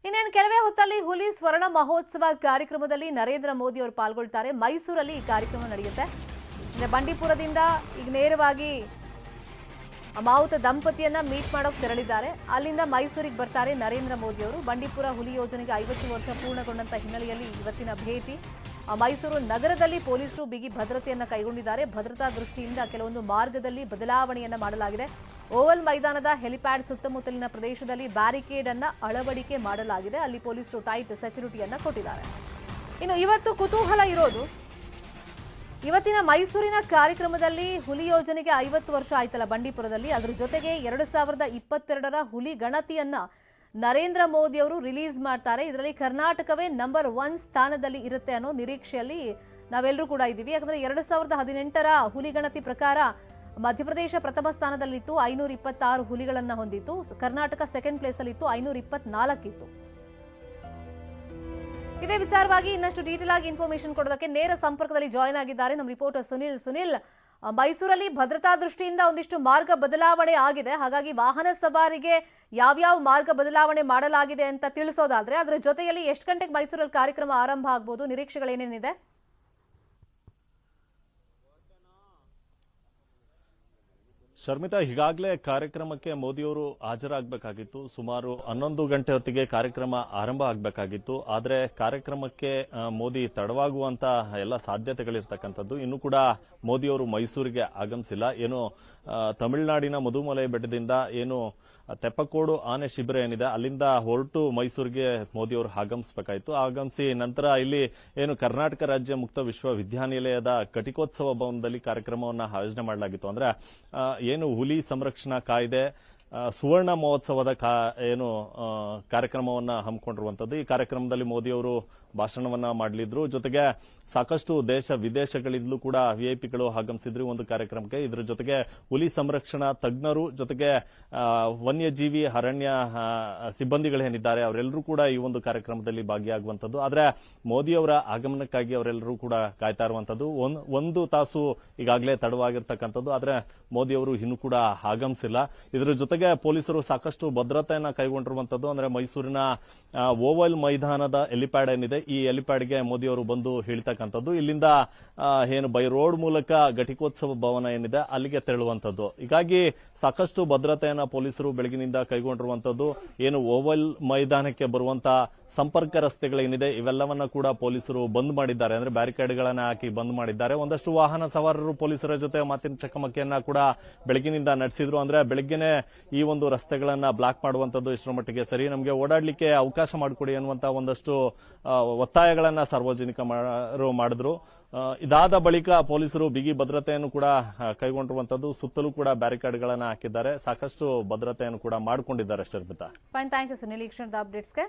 ಇನ್ನೇನು ಕೆಲವೇ ಹೊತ್ತಲ್ಲಿ ಹುಲಿ ಸ್ವರ್ಣ ಮಹೋತ್ಸವ ಕಾರ್ಯಕ್ರಮದಲ್ಲಿ ನರೇಂದ್ರ ಮೋದಿ ಅವರು ಪಾಲ್ಗೊಳ್ತಾರೆ. ಮೈಸೂರಲ್ಲಿ ಈ ಕಾರ್ಯಕ್ರಮ ನಡೆಯುತ್ತೆ. ಬಂಡೀಪುರದಿಂದ ಈಗ ನೇರವಾಗಿ ಮಾವುತ ದಂಪತಿಯನ್ನ ಮೀಟ್ ಮಾಡೋಕೆ ತೆರಳಿದ್ದಾರೆ. ಅಲ್ಲಿಂದ ಮೈಸೂರಿಗೆ ಬರ್ತಾರೆ ನರೇಂದ್ರ ಮೋದಿ ಅವರು. ಬಂಡೀಪುರ ಹುಲಿ ಯೋಜನೆಗೆ 50 ವರ್ಷ ಪೂರ್ಣಗೊಂಡಂತ ಹಿನ್ನೆಲೆಯಲ್ಲಿ ಇವತ್ತಿನ ಭೇಟಿ. ಮೈಸೂರು ನಗರದಲ್ಲಿ ಪೊಲೀಸರು ಬಿಗಿ ಭದ್ರತೆಯನ್ನ ಕೈಗೊಂಡಿದ್ದಾರೆ. ಭದ್ರತಾ ದೃಷ್ಟಿಯಿಂದ ಕೆಲವೊಂದು ಮಾರ್ಗದಲ್ಲಿ ಬದಲಾವಣೆಯನ್ನ ಮಾಡಲಾಗಿದೆ. ಓವಲ್ ಮೈದಾನದ ಹೆಲಿಪ್ಯಾಡ್ ಸುತ್ತಮುತ್ತಲಿನ ಪ್ರದೇಶದಲ್ಲಿ ಬ್ಯಾರಿಕೇಡ್ ಅನ್ನ ಅಳವಡಿಕೆ ಮಾಡಲಾಗಿದೆ. ಅಲ್ಲಿ ಪೊಲೀಸರು ಟೈಟ್ ಸೆಕ್ಯೂರಿಟಿಯನ್ನ ಕೊಟ್ಟಿದ್ದಾರೆ. ಇನ್ನು ಇವತ್ತು ಕುತೂಹಲ ಇರೋದು, ಇವತ್ತಿನ ಮೈಸೂರಿನ ಕಾರ್ಯಕ್ರಮದಲ್ಲಿ ಹುಲಿ ಯೋಜನೆಗೆ 50 ವರ್ಷ ಆಯ್ತಲ್ಲ ಬಂಡೀಪುರದಲ್ಲಿ, ಅದರ ಜೊತೆಗೆ 2022ರ ಹುಲಿ ಗಣತಿಯನ್ನ ನರೇಂದ್ರ ಮೋದಿ ಅವರು ರಿಲೀಸ್ ಮಾಡ್ತಾರೆ. ಇದರಲ್ಲಿ ಕರ್ನಾಟಕವೇ ನಂಬರ್ 1 ಸ್ಥಾನದಲ್ಲಿ ಇರುತ್ತೆ ಅನ್ನೋ ನಿರೀಕ್ಷೆಯಲ್ಲಿ ನಾವೆಲ್ಲರೂ ಕೂಡ ಇದ್ದೀವಿ. ಯಾಕಂದ್ರೆ 2018ರ ಹುಲಿ ಗಣತಿ ಪ್ರಕಾರ ಮಧ್ಯಪ್ರದೇಶ ಪ್ರಥಮ ಸ್ಥಾನದಲ್ಲಿತ್ತು, 526 ಹುಲಿಗಳನ್ನ ಹೊಂದಿತ್ತು. ಕರ್ನಾಟಕ ಸೆಕೆಂಡ್ ಪ್ಲೇಸ್ ಅಲ್ಲಿ ಇತ್ತು, 524 ಇತ್ತು. ಇದೇ ವಿಚಾರವಾಗಿ ಇನ್ನಷ್ಟು ಡೀಟೇಲ್ ಆಗಿ ಇನ್ಫಾರ್ಮೇಶನ್ ಕೊಡೋದಕ್ಕೆ ನೇರ ಸಂಪರ್ಕದಲ್ಲಿ ಜಾಯಿನ್ ಆಗಿದ್ದಾರೆ ನಮ್ಮ ರಿಪೋರ್ಟರ್ ಸುನಿಲ್. ಮೈಸೂರಲ್ಲಿ ಭದ್ರತಾ ದೃಷ್ಟಿಯಿಂದ ಒಂದಿಷ್ಟು ಮಾರ್ಗ ಬದಲಾವಣೆ ಆಗಿದೆ. ಹಾಗಾಗಿ ವಾಹನ ಸವಾರಿಗೆ ಯಾವ್ಯಾವ ಮಾರ್ಗ ಬದಲಾವಣೆ ಮಾಡಲಾಗಿದೆ ಅಂತ ತಿಳಿಸೋದಾದ್ರೆ, ಅದರ ಜೊತೆಯಲ್ಲಿ ಎಷ್ಟು ಗಂಟೆಗೆ ಮೈಸೂರಲ್ಲಿ ಕಾರ್ಯಕ್ರಮ ಆರಂಭ ಆಗಬಹುದು, ನಿರೀಕ್ಷೆಗಳೇನೇನಿದೆ? ಶರ್ಮಿತಾ, ಈಗಾಗಲೇ ಕಾರ್ಯಕ್ರಮಕ್ಕೆ ಮೋದಿಯವರು ಹಾಜರಾಗಬೇಕಾಗಿತ್ತು. ಸುಮಾರು 11 ಗಂಟೆ ಹೊತ್ತಿಗೆ ಕಾರ್ಯಕ್ರಮ ಆರಂಭ ಆಗಬೇಕಾಗಿತ್ತು. ಆದರೆ ಕಾರ್ಯಕ್ರಮಕ್ಕೆ ಮೋದಿ ತಡವಾಗುವಂತ ಎಲ್ಲ ಸಾಧ್ಯತೆಗಳಿರ್ತಕ್ಕಂಥದ್ದು. ಇನ್ನೂ ಕೂಡ ಮೋದಿಯವರು ಮೈಸೂರಿಗೆ ಆಗಮಿಸಿಲ್ಲ. ಏನು ತಮಿಳುನಾಡಿನ ಮುದುಮಲೈ ಬೆಟ್ಟದಿಂದ ಏನು ತೆಪ್ಪಕೋಡು ಆನೆ ಶಿಬಿರ ಏನಿದೆ ಅಲ್ಲಿಂದ ಹೊರಟು ಮೈಸೂರಿಗೆ ಮೋದಿಯವರು ಆಗಮಿಸಬೇಕಾಯಿತು. ಆಗಮಿಸಿ ನಂತರ ಇಲ್ಲಿ ಏನು ಕರ್ನಾಟಕ ರಾಜ್ಯ ಮುಕ್ತ ವಿಶ್ವವಿದ್ಯಾನಿಲಯದ ಘಟಿಕೋತ್ಸವ ಭವನದಲ್ಲಿ ಕಾರ್ಯಕ್ರಮವನ್ನು ಆಯೋಜನೆ ಮಾಡಲಾಗಿತ್ತು. ಅಂದ್ರೆ ಏನು ಹುಲಿ ಸಂರಕ್ಷಣಾ ಕಾಯ್ದೆ ಸುವರ್ಣ ಮಹೋತ್ಸವದ ಏನು ಕಾರ್ಯಕ್ರಮವನ್ನ ಹಮ್ಮಿಕೊಂಡಿರುವಂತದ್ದು. ಈ ಕಾರ್ಯಕ್ರಮದಲ್ಲಿ ಮೋದಿಯವರು ಭಾಷಣವನ್ನ ಮಾಡಲಿದ್ರು. ಜೊತೆಗೆ ಸಾಕಷ್ಟು ದೇಶ ವಿದೇಶಗಳಿಂದಲೂ ಕೂಡ ವಿಐಪಿಗಳು ಆಗಮಿಸಿದ್ರು ಒಂದು ಕಾರ್ಯಕ್ರಮಕ್ಕೆ. ಇದರ ಜೊತೆಗೆ ಹುಲಿ ಸಂರಕ್ಷಣಾ ತಜ್ಞರು, ಜೊತೆಗೆ ವನ್ಯಜೀವಿ ಅರಣ್ಯ ಸಿಬ್ಬಂದಿಗಳೇನಿದ್ದಾರೆ ಅವರೆಲ್ಲರೂ ಕೂಡ ಈ ಒಂದು ಕಾರ್ಯಕ್ರಮದಲ್ಲಿ ಭಾಗಿಯಾಗುವಂತದ್ದು. ಆದ್ರೆ ಮೋದಿಯವರ ಆಗಮನಕ್ಕಾಗಿ ಅವರೆಲ್ಲರೂ ಕೂಡ ಕಾಯ್ತಾ ಇರುವಂತದ್ದು. ಒಂದು ತಾಸು ಈಗಾಗಲೇ ತಡವಾಗಿರ್ತಕ್ಕಂಥದ್ದು. ಆದ್ರೆ ಮೋದಿಯವರು ಇನ್ನೂ ಕೂಡ ಆಗಮಿಸಿಲ್ಲ. ಇದರ ಜೊತೆಗೆ ಪೊಲೀಸರು ಸಾಕಷ್ಟು ಭದ್ರತೆಯನ್ನ ಕೈಗೊಂಡಿರುವಂತದ್ದು. ಅಂದ್ರೆ ಮೈಸೂರಿನ ಓವಲ್ ಮೈದಾನದ ಹೆಲಿಪ್ಯಾಡ್ ಏನಿದೆ, ಈ ಹೆಲಿಪ್ಯಾಡ್ಗೆ ಮೋದಿಯವರು ಬಂದು ಹೇಳ್ತಕ್ಕಂಥದ್ದು. ಇಲ್ಲಿಂದ ಏನು ಬೈ ರೋಡ್ ಮೂಲಕ ಘಟಿಕೋತ್ಸವ ಭವನ ಏನಿದೆ ಅಲ್ಲಿಗೆ ತೆರಳುವಂತದ್ದು. ಹೀಗಾಗಿ ಸಾಕಷ್ಟು ಭದ್ರತೆಯನ್ನ ಪೊಲೀಸರು ಬೆಳಗಿನಿಂದ ಕೈಗೊಂಡಿರುವಂತದ್ದು. ಏನು ಓವಲ್ ಮೈದಾನಕ್ಕೆ ಬರುವಂತ ಸಂಪರ್ಕ ರಸ್ತೆಗಳೇನಿದೆ ಇವೆಲ್ಲವನ್ನ ಕೂಡ ಪೊಲೀಸರು ಬಂದ್ ಮಾಡಿದ್ದಾರೆ. ಅಂದ್ರೆ ಬ್ಯಾರಿಕೇಡ್ಗಳನ್ನ ಹಾಕಿ ಬಂದ್ ಮಾಡಿದ್ದಾರೆ. ಒಂದಷ್ಟು ವಾಹನ ಸವಾರರು ಪೊಲೀಸರ ಜೊತೆ ಮಾತಿನ ಚಕಮಕಿಯನ್ನ ಕೂಡ ಬೆಳಗಿನಿಂದ ನಡೆಸಿದ್ರು. ಅಂದ್ರೆ ಬೆಳಗ್ಗೆನೆ ಈ ಒಂದು ರಸ್ತೆಗಳನ್ನ ಬ್ಲಾಕ್ ಮಾಡುವಂತದ್ದು ಇಷ್ಟರ ಮಟ್ಟಿಗೆ ಸರಿ, ನಮಗೆ ಓಡಾಡ್ಲಿಕ್ಕೆ ಅವಕಾಶ ಮಾಡಿಕೊಡಿ ಅನ್ನುವಂತ ಒಂದಷ್ಟು ಒತ್ತಾಯಗಳನ್ನ ಸಾರ್ವಜನಿಕರು ಮಾಡಿದ್ರು. ಇದಾದ ಬಳಿಕ ಪೊಲೀಸರು ಬಿಗಿ ಭದ್ರತೆಯನ್ನು ಕೂಡ ಕೈಗೊಂಡಿರುವಂತದ್ದು. ಸುತ್ತಲೂ ಕೂಡ ಬ್ಯಾರಿಕೇಡ್ಗಳನ್ನ ಹಾಕಿದ್ದಾರೆ. ಸಾಕಷ್ಟು ಭದ್ರತೆಯನ್ನು ಕೂಡ ಮಾಡಿಕೊಂಡಿದ್ದಾರೆ. Sharmita, fine, thank you Sunil. ಈ ಕ್ಷಣದ ಅಪ್ಡೇಟ್ಸ್ಗೆ